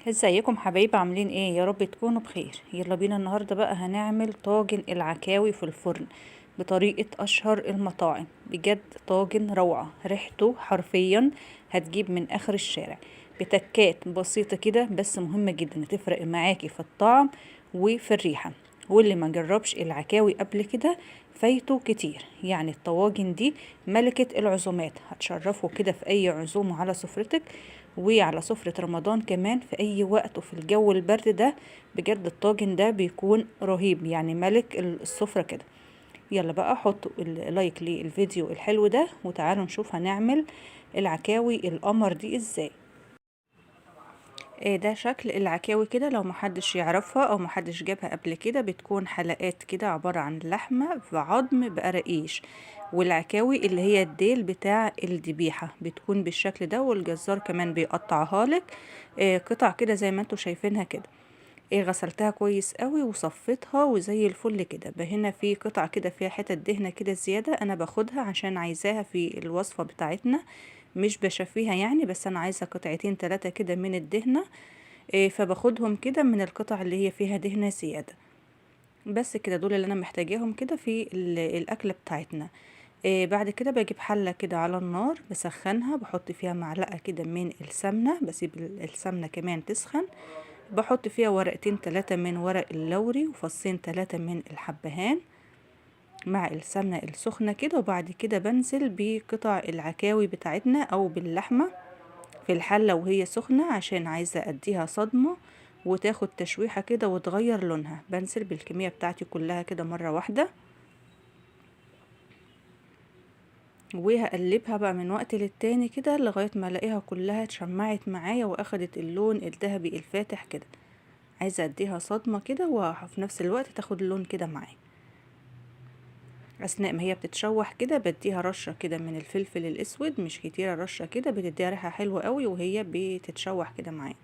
ازيكم حبايبي؟ عاملين ايه؟ يا رب تكونوا بخير. يلا بينا النهارده بقى هنعمل طاجن العكاوي في الفرن بطريقة اشهر المطاعم. بجد طاجن روعة، ريحته حرفيا هتجيب من اخر الشارع، بتكات بسيطة كده بس مهمة جدا، هتفرق معاكي في الطعم وفي الريحة. واللي ما جربش العكاوي قبل كده فايته كتير. يعني الطواجن دي ملكة العزومات، هتشرفوا كده في اي عزومة على سفرتك وعلى سفرة رمضان كمان في اي وقت. وفي الجو البرد ده بجد الطاجن ده بيكون رهيب، يعني ملك السفرة كده. يلا بقى حطوا اللايك للفيديو الحلو ده وتعالوا نشوف هنعمل العكاوي القمر دي ازاي. ده شكل العكاوي كده، لو محدش يعرفها او محدش جابها قبل كده، بتكون حلقات كده عبارة عن لحمة في عظم بقراقيش. والعكاوي اللي هي الديل بتاع الذبيحة بتكون بالشكل ده، والجزار كمان بيقطعها لك قطع كده زي ما انتوا شايفينها كده. غسلتها كويس قوي وصفيتها وزي الفل كده. هنا في قطع كده فيها حتت دهنة كده زيادة، انا باخدها عشان عايزاها في الوصفة بتاعتنا، مش بشفيها يعني، بس انا عايزة قطعتين 3 كده من الدهنة. فباخدهم كده من القطع اللي هي فيها دهنة زيادة. بس كده دول اللي انا محتاجاهم كده في الاكلة بتاعتنا. بعد كده بجيب حلة كده على النار بسخنها، بحط فيها معلقة كده من السمنة، بسيب السمنة كمان تسخن. بحط فيها ورقتين 3 من ورق اللوري وفصين 3 من الحبهان مع السمنة السخنة كده. وبعد كده بنزل بقطع العكاوي بتاعتنا او باللحمة في الحلة وهي سخنة، عشان عايزة اديها صدمة وتاخد تشويحة كده وتغير لونها. بنزل بالكمية بتاعتي كلها كده مرة واحدة، وهقلبها بقى من وقت للتاني كده لغاية ما الاقيها كلها اتشمعت معايا واخدت اللون الذهبي الفاتح كده. عايزة اديها صدمة كده وفي نفس الوقت تاخد اللون كده معايا. اثناء ما هي بتتشوح كده بديها رشة كده من الفلفل الاسود، مش كتيرة، رشة كده بتديها ريحة حلوة قوي وهي بتتشوح كده معايا.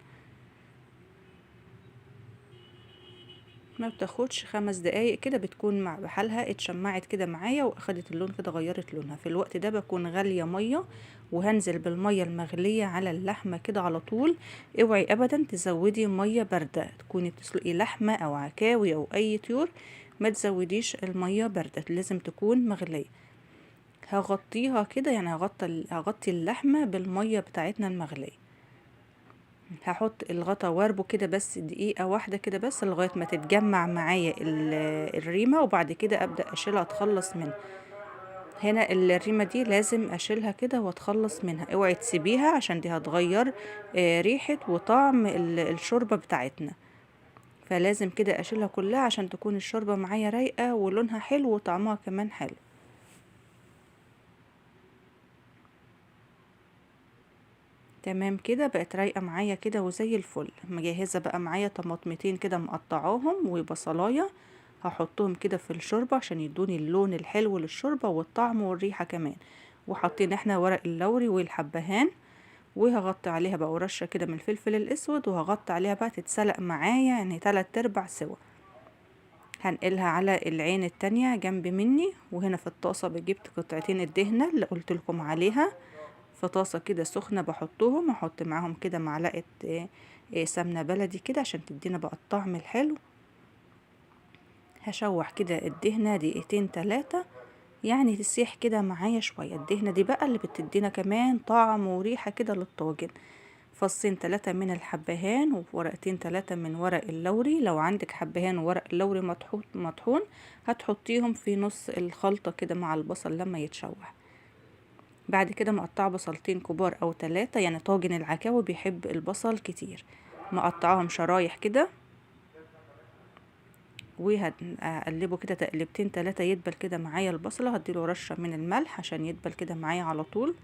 ما بتاخدش 5 دقايق كده بتكون مع بحالها اتشمعت كده معايا واخدت اللون كده، غيرت لونها. في الوقت ده بكون غالية مية، وهنزل بالمية المغلية على اللحمة كده على طول. اوعي ابدا تزودي مية باردة، تكوني بتسلقي لحمة او عكاوي او اي طيور، ما تزوديش المية باردة، لازم تكون مغلية. هغطيها كده، يعني هغطي اللحمة بالمية بتاعتنا المغلية. هحط الغطا واربه كده بس دقيقة واحدة كده بس لغاية ما تتجمع معايا الريمة، وبعد كده ابدأ اشيلها اتخلص منها. هنا الريمة دي لازم اشيلها كده واتخلص منها، اوعي تسيبيها عشان دي هتغير ريحة وطعم الشوربة بتاعتنا. فلازم كده اشيلها كلها عشان تكون الشوربة معايا رايقة ولونها حلو وطعمها كمان حلو. تمام كده بقت رايقة معايا كده وزي الفل. مجهزة بقى معايا طماطمتين كده مقطعاهم وبصلاية، هحطهم كده في الشوربة عشان يدوني اللون الحلو للشوربة والطعم والريحة كمان. وحطينا احنا ورق اللوري والحبهان، وهغطي عليها بقى ورشة كده من الفلفل الاسود، وهغطي عليها بقى تتسلق معايا يعني 3/4 سوا. هنقلها على العين التانية جنب مني. وهنا في الطاسة جبت قطعتين الدهنة اللي قلت لكم عليها، في طاسة كده سخنة بحطهم، احط معاهم كده معلقة سمنة بلدي كده عشان تدينا بقى الطعم الحلو. هشوح كده الدهنة دقيقتين 3، يعني تسيح كده معايا شوية. الدهنة دي بقى اللي بتدينا كمان طعم وريحة كده للطاجن. فصين 3 من الحبهان وورقتين 3 من ورق اللوري، لو عندك حبهان وورق اللوري مطحون هتحطيهم في نص الخلطة كده مع البصل لما يتشوح. بعد كده مقطعه بصلتين كبار او 3، يعني طاجن العكاوي بيحب البصل كتير. مقطعاهم شرايح كده، وهقلبه كده تقلبتين 3 يدبل كده معايا البصلة. هديله رشة من الملح عشان يدبل كده معايا على طول.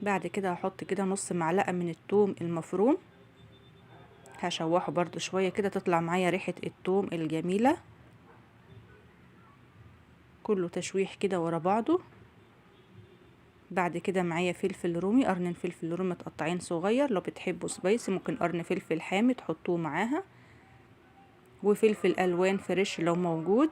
بعد كده هحط كده نص معلقة من الثوم المفروم، هشوحه برضو شوية كده تطلع معايا ريحة الثوم الجميلة. كله تشويح كده ورا بعضه. بعد كده معايا فلفل رومي، قرن فلفل رومي متقطعين صغير، لو بتحبوا سبايسي ممكن قرن فلفل حامي تحطوه معاها، وفلفل الوان فريش لو موجود.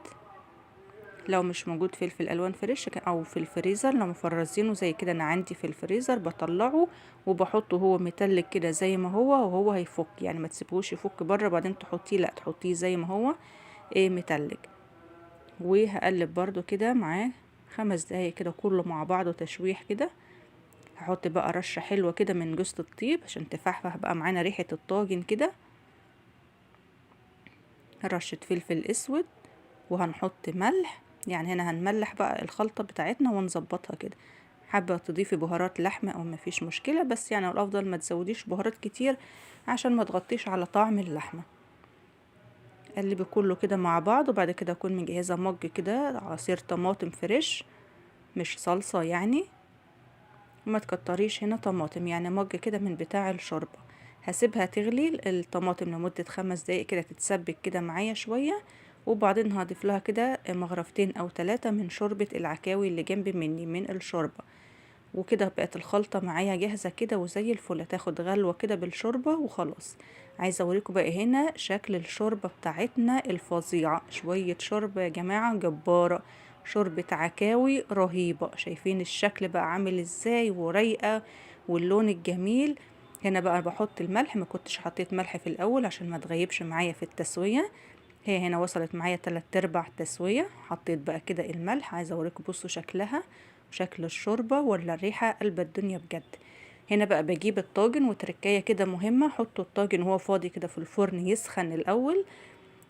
لو مش موجود فلفل الوان فريش او في الفريزر لو مفرزينه زي كده، انا عندي في الفريزر بطلعه وبحطه هو متلج كده زي ما هو، وهو هيفك يعني ما تسيبوش يفك بره بعدين تحطيه، لا تحطيه زي ما هو متلج. وهقلب برضو كده معاه 5 دقايق كده كله مع بعضه تشويح كده. هحط بقى رشة حلوة كده من جوز الطيب عشان تفحفح بقى معانا ريحة الطاجن كده، رشة فلفل اسود، وهنحط ملح. يعني هنا هنملح بقى الخلطة بتاعتنا ونظبطها كده. حابة تضيفي بهارات لحمة او مفيش مشكلة، بس يعني الافضل ما تزوديش بهارات كتير عشان ما تغطيش على طعم اللحمة. قلبي كله كده مع بعض، وبعد كده اكون مجهزة مج كده عصير طماطم فريش مش صلصة يعني. وما تكتريش هنا طماطم، يعني مج كده من بتاع الشوربة. هسيبها تغلي الطماطم لمدة 5 دقايق كده تتسبك كده معايا شوية، وبعدين هضيف لها كده مغرفتين او 3 من شوربة العكاوي اللي جنب مني من الشوربة. وكده بقت الخلطة معايا جاهزة كده وزي الفل. هتاخد غلوة كده بالشوربة وخلاص. عايزة اوريكم بقى هنا شكل الشوربة بتاعتنا الفظيعة. شوية شوربة يا جماعة جبارة، شوربة عكاوي رهيبة. شايفين الشكل بقى عامل ازاي ورايقة واللون الجميل. هنا بقى بحط الملح، ما كنتش حطيت ملح في الاول عشان ما تغيبش معايا في التسوية. هي هنا وصلت معايا 3/4 تسوية. حطيت بقى كده الملح. عايزة اوريكم بصوا شكلها وشكل الشوربة ولا الريحة قلب الدنيا بجد. هنا بقى بجيب الطاجن، وتركاية كده مهمة، حطوا الطاجن وهو فاضي كده في الفرن يسخن الاول،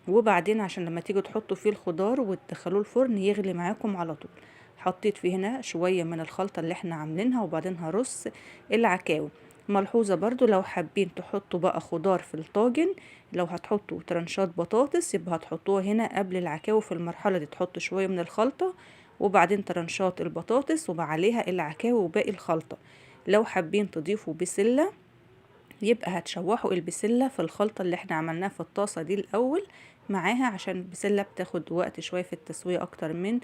وبعدين عشان لما تيجوا تحطوا فيه الخضار وتدخلوه الفرن يغلي معاكم على طول. حطيت فيه هنا شوية من الخلطة اللي احنا عاملينها، وبعدين هرص العكاوي. ملحوظة برضو لو حابين تحطوا بقى خضار في الطاجن، لو هتحطوا ترنشات بطاطس يبقى هتحطوها هنا قبل العكاوي في المرحلة دي، تحطوا شوية من الخلطة وبعدين ترنشات البطاطس وعليها العكاوي وباقي الخلطة. لو حابين تضيفوا بسلة يبقى هتشوحوا البسلة في الخلطة اللي احنا عملناها في الطاسة دي الأول معاها، عشان البسلة بتاخد وقت شوية في التسوية أكتر من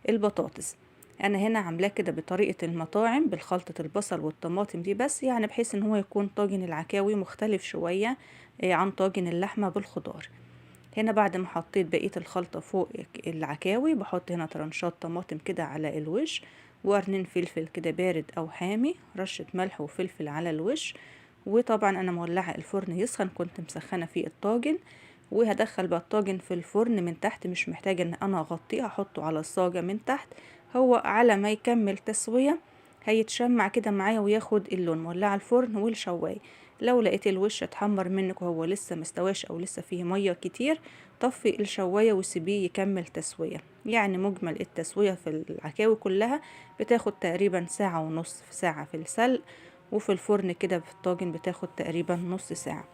البطاطس. أنا هنا عاملاه كده بطريقة المطاعم بالخلطة البصل والطماطم دي بس، يعني بحيث ان هو يكون طاجن العكاوي مختلف شوية عن طاجن اللحمة بالخضار. هنا بعد ما حطيت بقية الخلطة فوق العكاوي بحط هنا ترنشات طماطم كده على الوش، وقرنين فلفل كده بارد أو حامي، رشة ملح وفلفل على الوش. وطبعا انا مولعه الفرن يسخن، كنت مسخنه فيه الطاجن. وهدخل بقى الطاجن في الفرن من تحت، مش محتاجه ان انا اغطيه، احطه على الصاجه من تحت. هو على ما يكمل تسويه هيتشمع كده معايا وياخد اللون. مولعه الفرن والشوايه. لو لقيت الوش اتحمر منك وهو لسه مستواش او لسه فيه ميه كتير، طفي الشوايه وسيبيه يكمل تسويه. يعني مجمل التسويه في العكاوي كلها بتاخد تقريبا ساعه ونص، في ساعه في السلق، وفي الفرن كده في الطاجن بتاخد تقريبا نص ساعة.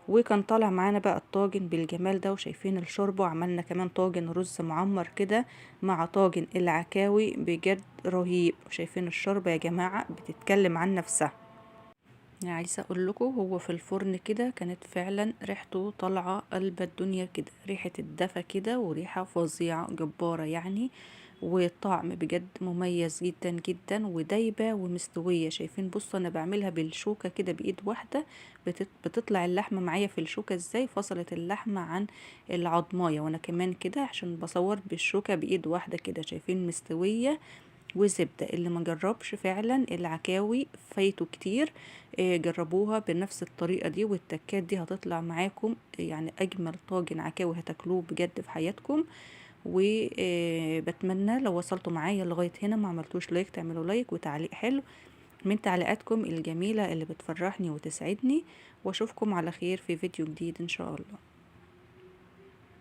وكان طالع معانا بقى الطاجن بالجمال ده. وشايفين الشوربة، وعملنا كمان طاجن رز معمر كده مع طاجن العكاوي بجد رهيب. وشايفين الشوربة يا جماعة بتتكلم عن نفسها. يعني عايزة اقول لكم هو في الفرن كده كانت فعلا ريحته طالعة قلب الدنيا كده، ريحة الدفا كده وريحة فظيعة جبارة يعني. وطعم بجد مميز جدا جدا ودايبة ومستوية. شايفين بصوا انا بعملها بالشوكة كده بايد واحدة، بتطلع اللحمة معايا في الشوكة ازاي، فصلت اللحمة عن العضماية. وانا كمان كده عشان بصور بالشوكة بايد واحدة كده. شايفين مستوية وزبدة. اللي ما جربش فعلا العكاوي فايته كتير. جربوها بنفس الطريقة دي والتكات دي هتطلع معاكم يعني أجمل طاجن عكاوي هتاكلوه بجد في حياتكم. وبتمنى لو وصلتوا معايا لغاية هنا ما عملتوش لايك تعملوا لايك وتعليق حلو من تعليقاتكم الجميلة اللي بتفرحني وتسعدني. واشوفكم على خير في فيديو جديد ان شاء الله.